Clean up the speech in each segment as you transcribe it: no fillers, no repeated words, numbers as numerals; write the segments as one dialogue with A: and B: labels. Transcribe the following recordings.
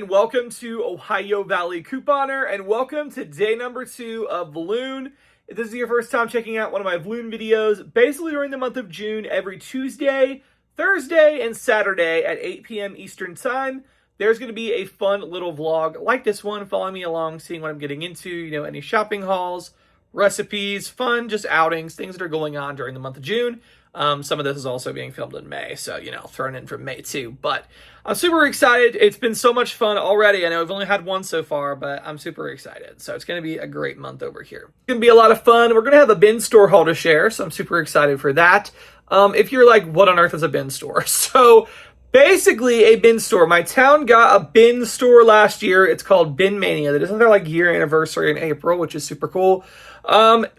A: and welcome to Ohio Valley Couponer, and welcome to day number 2 of Vlune. If this is your first time checking out one of my Vlune videos, basically during the month of June, every Tuesday, Thursday, and Saturday at 8 p.m. Eastern Time, there's going to be a fun little vlog like this one, following me along, seeing what I'm getting into, any shopping hauls, recipes, fun, just outings, things that are going on during the month of June. Some of this is also being filmed in May, so, thrown in from May too. But I'm super excited. It's been so much fun already. I know I've only had one so far, but I'm super excited. So it's going to be a great month over here. It's going to be a lot of fun. We're going to have a bin store haul to share, so I'm super excited for that. If you're like, what on earth is a bin store? So basically a bin store. My town got a bin store last year. It's called Bin Mania. They just had their year anniversary in April, which is super cool.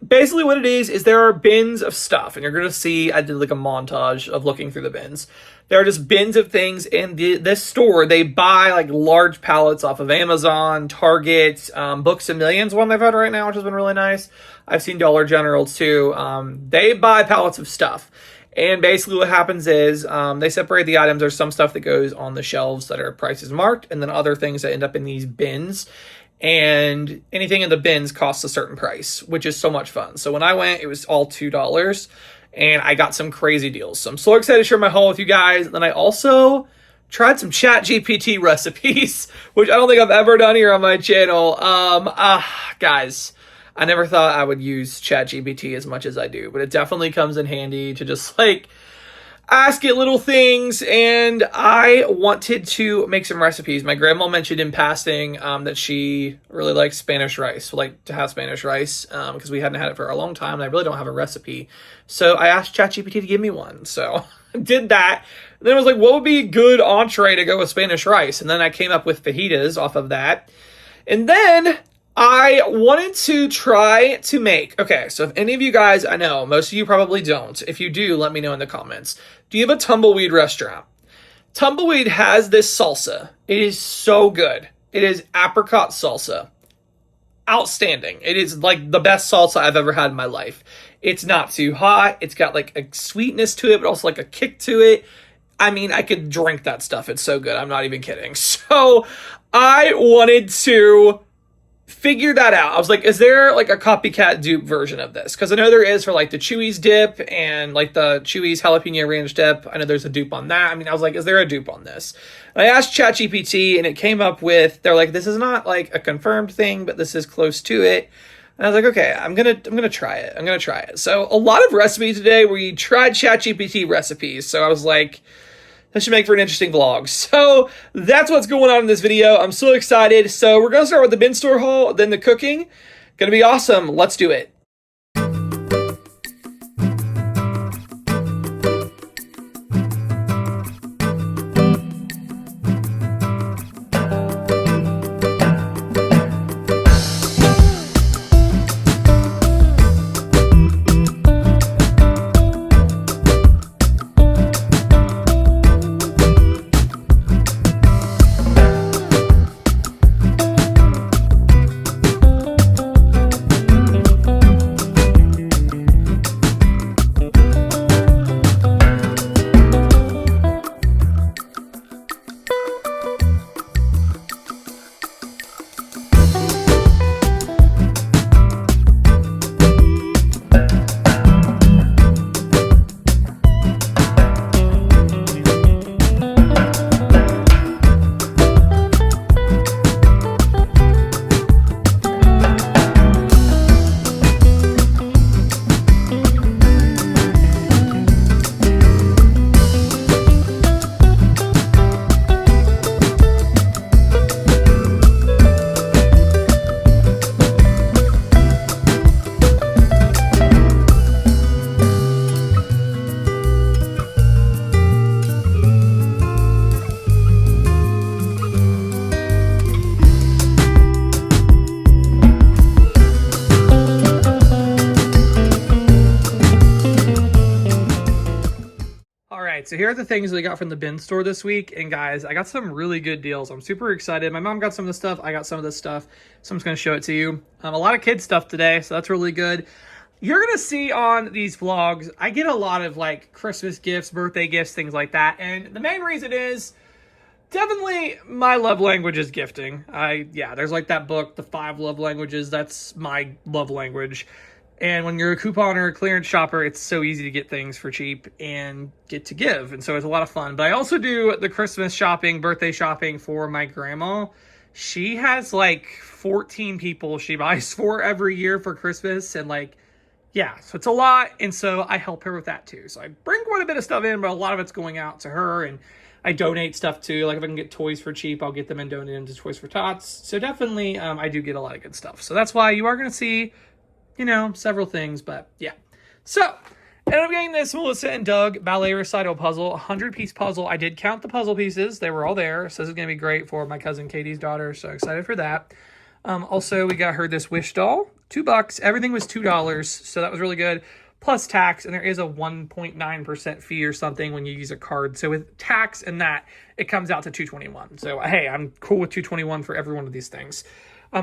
A: Basically what it is there are bins of stuff, and you're going to see, I did a montage of looking through the bins. There are just bins of things in this store. They buy large pallets off of Amazon, Target, Books A Million's one they've had right now, which has been really nice. I've seen Dollar General too. They buy pallets of stuff. And basically what happens is they separate the items. There's some stuff that goes on the shelves that are prices marked, and then other things that end up in these bins. And anything in the bins costs a certain price, which is so much fun. So when I went, it was all $2, and I got some crazy deals. So I'm so excited to share my haul with you guys. And then I also tried some ChatGPT recipes, which I don't think I've ever done here on my channel. Guys, I never thought I would use ChatGPT as much as I do, but it definitely comes in handy to just ask it little things. And I wanted to make some recipes. My grandma mentioned in passing that she really likes Spanish rice, to have Spanish rice, because we hadn't had it for a long time, and I really don't have a recipe. So I asked ChatGPT to give me one. So I did that. And then I was like, what would be a good entree to go with Spanish rice? And then I came up with fajitas off of that. And then I wanted to try to make, so if any of you guys, I know most of you probably don't. If you do, let me know in the comments. Do you have a Tumbleweed restaurant? Tumbleweed has this salsa. It is so good. It is apricot salsa. Outstanding. It is the best salsa I've ever had in my life. It's not too hot. It's got a sweetness to it, but also a kick to it. I mean, I could drink that stuff. It's so good. I'm not even kidding. So I wanted to figure that out. I was like, is there a copycat dupe version of this? Because I know there is for the Chewy's dip and the Chewy's jalapeno ranch dip. I know there's a dupe on that. I was like, is there a dupe on this? And I asked ChatGPT, and it came up with, they're like, this is not a confirmed thing, but this is close to it. And I was like, okay, I'm gonna try it. I'm gonna try it. So a lot of recipes today, we tried ChatGPT recipes. So I was like, that should make for an interesting vlog. So that's what's going on in this video. I'm so excited. So we're going to start with the bin store haul, then the cooking. Going to be awesome. Let's do it. So here are the things that I got from the bin store this week. And guys, I got some really good deals. I'm super excited. My mom got some of the stuff. I got some of this stuff. So I'm just going to show it to you. A lot of kids stuff today. So that's really good. You're going to see on these vlogs, I get a lot of like Christmas gifts, birthday gifts, things like that. And the main reason is Definitely my love language is gifting. There's like that book, The 5 Love Languages. That's my love language. And when you're a couponer, clearance shopper, it's so easy to get things for cheap and get to give. And so it's a lot of fun. But I also do the Christmas shopping, birthday shopping for my grandma. She has like 14 people she buys for every year for Christmas. And so it's a lot. And so I help her with that too. So I bring quite a bit of stuff in, but a lot of it's going out to her. And I donate stuff too. Like if I can get toys for cheap, I'll get them and donate them to Toys for Tots. So definitely, I do get a lot of good stuff. So that's why you are going to see, several things. But yeah. So ended up getting this Melissa and Doug ballet recital puzzle, 100-piece puzzle. I did count the puzzle pieces. They were all there. So this is going to be great for my cousin Katie's daughter. So excited for that. Also, we got her this wish doll, $2. Everything was $2. So that was really good. Plus tax, and there is a 1.9% fee or something when you use a card. So with tax and that, it comes out to $221. So hey, I'm cool with $221 for every one of these things.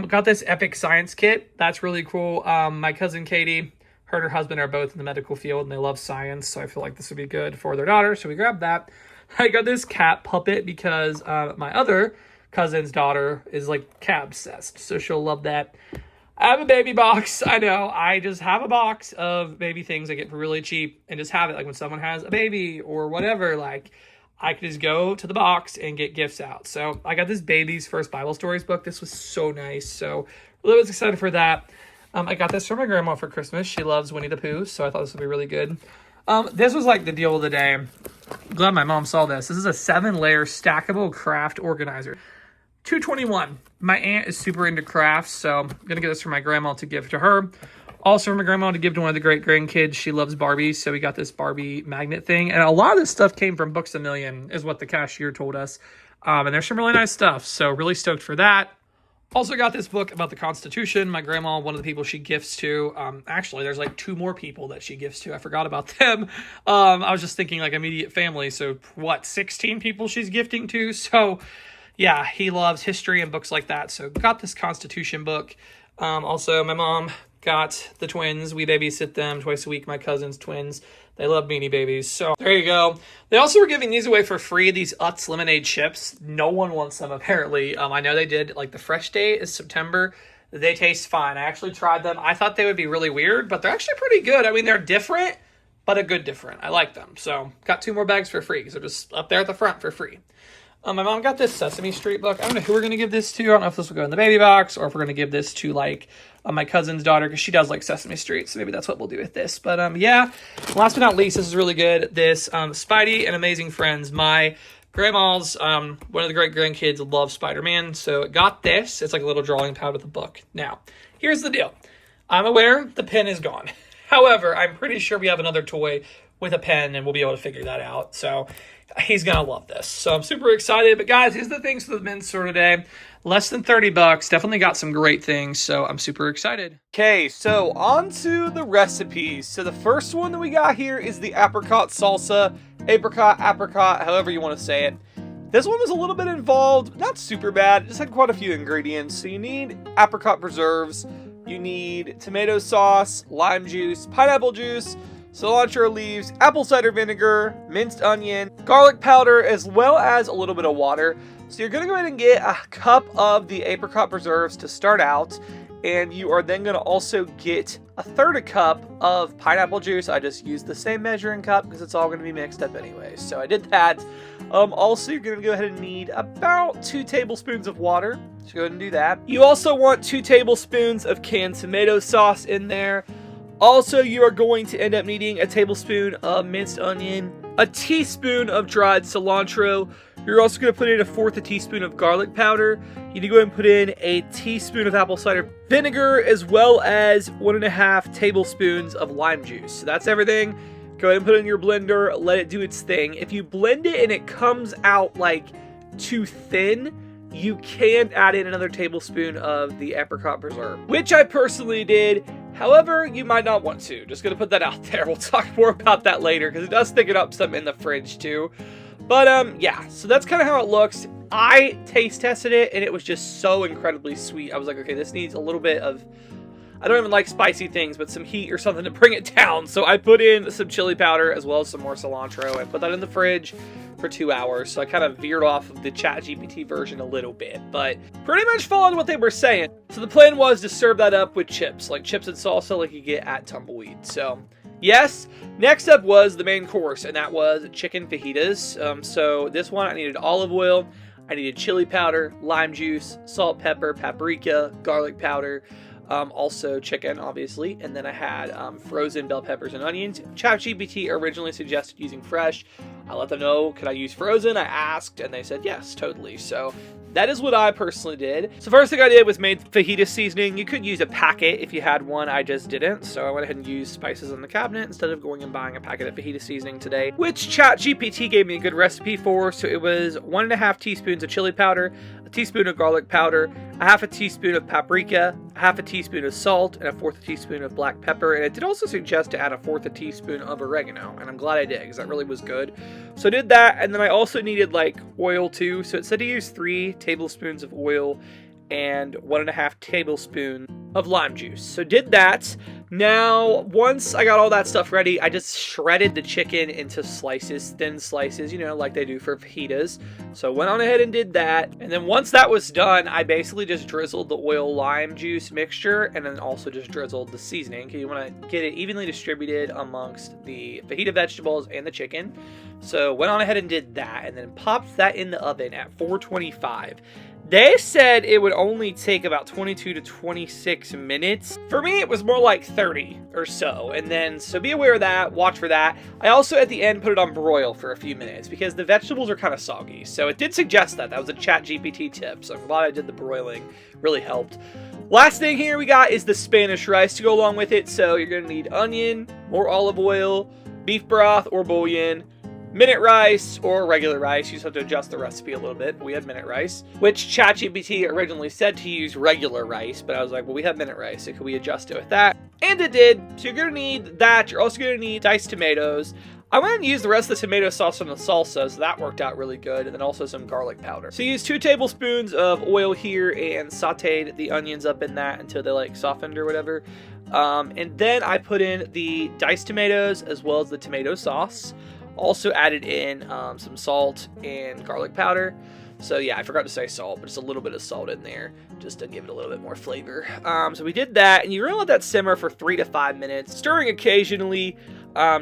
A: Got this epic science kit. That's really cool. My cousin Katie, her and her husband are both in the medical field, and they love science. So I feel like this would be good for their daughter. So we grabbed that. I got this cat puppet because my other cousin's daughter is like cat obsessed. So she'll love that. I have a baby box. I know. I just have a box of baby things I get for really cheap and just have it. Like when someone has a baby or whatever, I could just go to the box and get gifts out. So I got this Baby's First Bible Stories book. This was so nice. So really was excited for that. I got this for my grandma for Christmas. She loves Winnie the Pooh. So I thought this would be really good. This was like the deal of the day. I'm glad my mom saw this. This is a 7-layer stackable craft organizer. $221. My aunt is super into crafts, so I'm going to get this for my grandma to give to her. Also for my grandma to give to one of the great grandkids. She loves Barbies, so we got this Barbie magnet thing. And a lot of this stuff came from Books A Million, is what the cashier told us. And there's some really nice stuff, so really stoked for that. Also got this book about the Constitution. My grandma, one of the people she gifts to. Actually, there's like 2 more people that she gifts to. I forgot about them. I was just thinking like immediate family. So 16 people she's gifting to? So yeah, he loves history and books like that. So got this Constitution book. Also, my mom got the twins. We babysit them twice a week, my cousin's twins. They love Beanie Babies. So there you go. They also were giving these away for free, these Utz lemonade chips. No one wants them, apparently. I know they did. Like the fresh date is September. They taste fine. I actually tried them. I thought they would be really weird, but they're actually pretty good. I mean, they're different, but a good different. I like them. So got 2 more bags for free because they're just up there at the front for free. My mom got this Sesame Street book. I don't know who we're going to give this to. I don't know if this will go in the baby box or if we're going to give this to my cousin's daughter because she does like Sesame Street. So maybe that's what we'll do with this. But last but not least, this is really good. This Spidey and Amazing Friends. My grandma's, one of the great grandkids loves Spider-Man. So got this. It's like a little drawing pad with a book. Now, here's the deal. I'm aware the pen is gone. However, I'm pretty sure we have another toy with a pen and we'll be able to figure that out. So he's going to love this. So I'm super excited. But guys, here's the things for the men's store today. Less than $30. Definitely got some great things. So I'm super excited. Okay, so on to the recipes. So the first one that we got here is the apricot salsa. Apricot, however you want to say it. This one was a little bit involved. Not super bad. Just had quite a few ingredients. So you need apricot preserves. You need tomato sauce, lime juice, pineapple juice, cilantro leaves, apple cider vinegar, minced onion, garlic powder, as well as a little bit of water. So you're going to go ahead and get a cup of the apricot preserves to start out, and you are then going to also get a third cup of pineapple juice. I just used the same measuring cup because it's all going to be mixed up anyway. So I did that. Also, you're going to go ahead and need about 2 tablespoons of water. So go ahead and do that. You also want 2 tablespoons of canned tomato sauce in there. Also, you are going to end up needing a tablespoon of minced onion, a teaspoon of dried cilantro. You're also going to put in a 1/4 teaspoon of garlic powder. You need to go ahead and put in a teaspoon of apple cider vinegar, as well as 1.5 tablespoons of lime juice. So that's everything. Go ahead and put it in your blender, let it do its thing. If you blend it and it comes out like too thin, you can add in another tablespoon of the apricot preserve, which I personally did. However, you might not want to. Just going to put that out there. We'll talk more about that later because it does thicken up some in the fridge too. But yeah, so that's kind of how it looks. I taste tested it and it was just so incredibly sweet. I was like, okay, this needs a little bit of I don't even like spicy things, but some heat or something to bring it down. So I put in some chili powder as well as some more cilantro. I put that in the fridge for 2 hours. So I kind of veered off of the ChatGPT version a little bit, but pretty much followed what they were saying. So the plan was to serve that up with chips, like chips and salsa like you get at Tumbleweed. So yes, next up was the main course, and that was chicken fajitas. So this one I needed olive oil, I needed chili powder, lime juice, salt, pepper, paprika, garlic powder, also chicken, obviously, and then I had frozen bell peppers and onions. ChatGPT originally suggested using fresh. I let them know, could I use frozen? I asked, and they said yes, totally. So that is what I personally did. So first thing I did was made fajita seasoning. You could use a packet if you had one. I just didn't. So I went ahead and used spices in the cabinet instead of going and buying a packet of fajita seasoning today, which ChatGPT gave me a good recipe for. So it was 1.5 teaspoons of chili powder, a teaspoon of garlic powder, a half a teaspoon of paprika, a half a teaspoon of salt, and a fourth a teaspoon of black pepper. And it did also suggest to add a fourth a teaspoon of oregano. And I'm glad I did because that really was good. So I did that. And then I also needed like oil too. So it said to use 3 tablespoons of oil and 1.5 tablespoons of lime juice. So did that. Now, once I got all that stuff ready, I just shredded the chicken into slices, thin slices, you know, like they do for fajitas. So went on ahead and did that. And then once that was done, I basically just drizzled the oil lime juice mixture and then also just drizzled the seasoning because you want to get it evenly distributed amongst the fajita vegetables and the chicken. So went on ahead and did that and then popped that in the oven at 425. They said it would only take about 22 to 26 minutes. For me, it was more like 30 or so. And then, so be aware of that, watch for that. I also, at the end, put it on broil for a few minutes because the vegetables are kind of soggy. So it did suggest that. That was a ChatGPT tip. So I'm glad I did the broiling. Really helped. Last thing here we got is the Spanish rice to go along with it. So you're going to need onion, more olive oil, beef broth or bouillon, minute rice or regular rice. You just have to adjust the recipe a little bit. We had minute rice, which ChatGPT originally said to use regular rice, but I was like, well, we have minute rice, so could we adjust it with that? And it did. So you're gonna need that. You're also gonna need diced tomatoes. I went and used the rest of the tomato sauce on the salsa, so that worked out really good, and then also some garlic powder. So you used 2 tablespoons of oil here and sauteed the onions up in that until they like softened or whatever. And then I put in the diced tomatoes as well as the tomato sauce. Also added in some salt and garlic powder. So yeah, I forgot to say salt, but just a little bit of salt in there just to give it a little bit more flavor. So we did that, and you're gonna let that simmer for 3 to 5 minutes, stirring occasionally,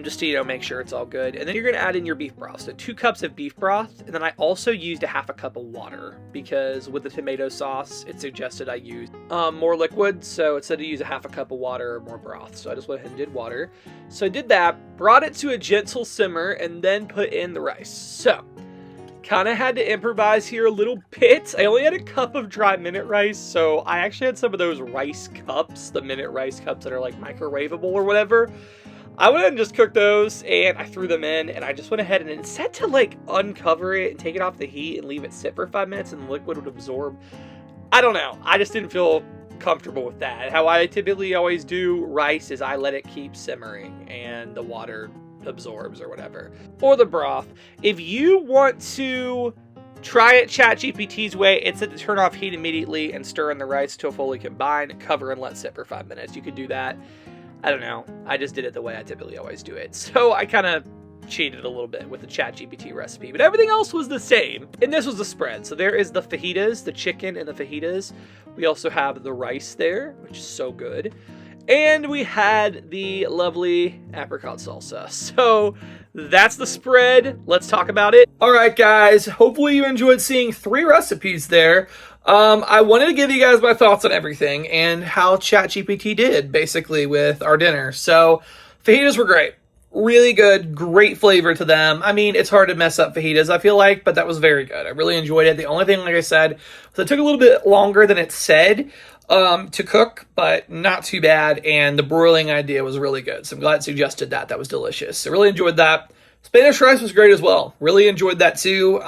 A: just to, you know, make sure it's all good. And then you're gonna add in your beef broth. So 2 cups of beef broth, and then I also used a half a cup of water because with the tomato sauce, it suggested I use more liquid. So instead of use a half a cup of water or more broth, so I just went ahead and did water. So I did that, brought it to a gentle simmer, and then put in the rice. So kind of had to improvise here a little bit. I only had a cup of dry minute rice, so I actually had some of those rice cups, the minute rice cups that are like microwavable or whatever. I went ahead and just cooked those, and I threw them in, and I just went ahead and instead to like uncover it and take it off the heat and leave it sit for 5 minutes and the liquid would absorb. I don't know. I just didn't feel comfortable with that. How I typically always do rice is I let it keep simmering and the water absorbs or whatever. Or the broth. If you want to try it ChatGPT's way, it said to turn off heat immediately and stir in the rice till fully combined, cover and let sit for 5 minutes. You could do that. I don't know. I just did it the way I typically always do it. So I kind of cheated a little bit with the ChatGPT recipe, but everything else was the same. And this was the spread. So there is the fajitas, the chicken and the fajitas. We also have the rice there, which is so good. And we had the lovely apricot salsa. So that's the spread. Let's talk about it. All right, guys. Hopefully you enjoyed seeing 3 recipes there. I wanted to give you guys my thoughts on everything and how ChatGPT did, basically, with our dinner. So fajitas were great. Really good, great flavor to them. I mean, it's hard to mess up fajitas, I feel like, but that was very good. I really enjoyed it. The only thing, like I said, was it took a little bit longer than it said to cook, but not too bad. And the broiling idea was really good. So I'm glad it suggested that. That was delicious. So really enjoyed that. Spanish rice was great as well. Really enjoyed that too.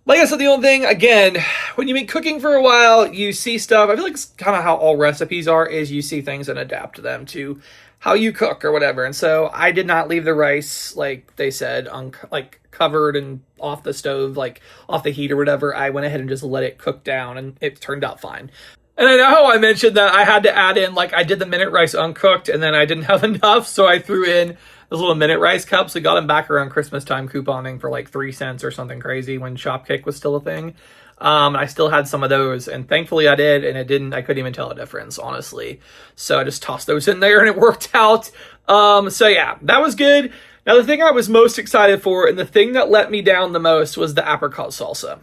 A: Like I said, the only thing, again, when you've been cooking for a while, you see stuff. I feel like it's kind of how all recipes are, is you see things and adapt to them to how you cook or whatever. And so I did not leave the rice, like they said, like covered and off the stove, like off the heat or whatever. I went ahead and just let it cook down, and it turned out fine. And I know how I mentioned that I had to add in, like, I did the minute rice uncooked and then I didn't have enough, so I threw in those little minute rice cups. We got them back around Christmas time, couponing for like 3 cents or something crazy when Shopkick was still a thing. I still had some of those, and thankfully I did, and I couldn't even tell a difference, honestly. So I just tossed those in there and it worked out. So yeah, that was good. Now the thing I was most excited for, and the thing that let me down the most, was the apricot salsa.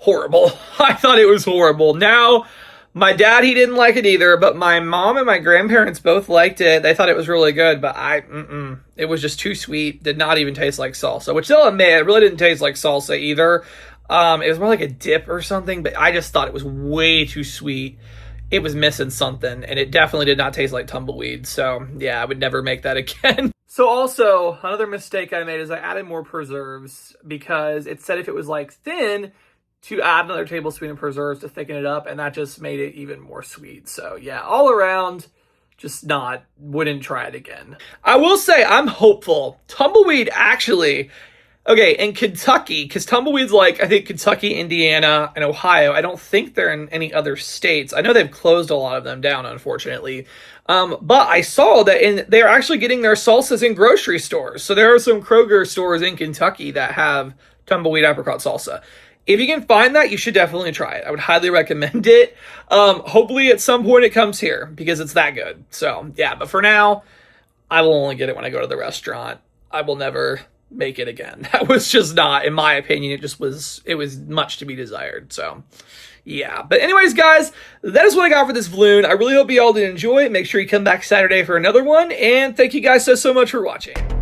A: Horrible. I thought it was horrible. Now, my dad, he didn't like it either, but my mom and my grandparents both liked it. They thought it was really good, but it was just too sweet. Did not even taste like salsa, which they'll admit, it really didn't taste like salsa either. It was more like a dip or something, but I just thought it was way too sweet. It was missing something, and it definitely did not taste like tumbleweed. So yeah, I would never make that again. So also, another mistake I made is I added more preserves, because it said if it was like thin, to add another tablespoon of preserves to thicken it up, and that just made it even more sweet. So yeah, all around, wouldn't try it again. I will say I'm hopeful. Tumbleweed actually, okay, in Kentucky, because tumbleweed's like, I think Kentucky, Indiana, and Ohio. I don't think they're in any other states. I know they've closed a lot of them down, unfortunately. But I saw that they're actually getting their salsas in grocery stores. So there are some Kroger stores in Kentucky that have tumbleweed apricot salsa. If you can find that, you should definitely try it. I would highly recommend it. Hopefully at some point it comes here, because it's that good. So yeah, but for now, I will only get it when I go to the restaurant. I will never make it again. That was just not, in my opinion, it was much to be desired. So yeah, but anyways, guys, that is what I got for this Vlune. I really hope you all did enjoy it. Make sure you come back Saturday for another one, and thank you guys so much for watching.